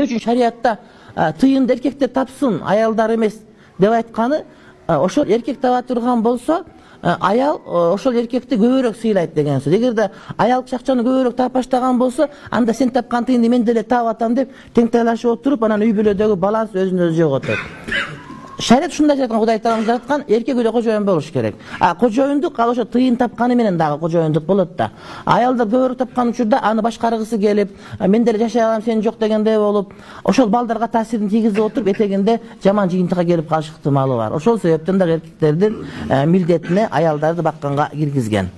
Üçün şariatта тыйынды эркектер тапсын, аялдар эмес деп айтканы, ошол эркек таба турган болсо, аял ошол эркекти көбүрөөк сыйлайт деген сөз. Эгерде аял акчаны көбүрөөк таап баштаган болсо, анда сен тапкан тыйынды мен деле таап атам деп теңтайлашып отуруп, анан үй бүлөдөгү баланс өзүнөн өзү жоготот. Шариат ушундай жараткан, Кудай Таалам жараткан, эркек үйдө кожоюн болуш керек. Кожоюндук ал ошо тыйын тапканы менен дагы кожоюндук болот да. Аялдар көбүрөөк тапкан учурда аны башкаргысы келип, мен деле жашай алам, сен жок дегендей болуп, ошол балдарга таасирин тийгизип отуруп, этегинде жаман жыйынтыкка келип калыш ыктымалы бар. Ошол себептен да эркектердин милдетине аялдарды бакканга киргизген.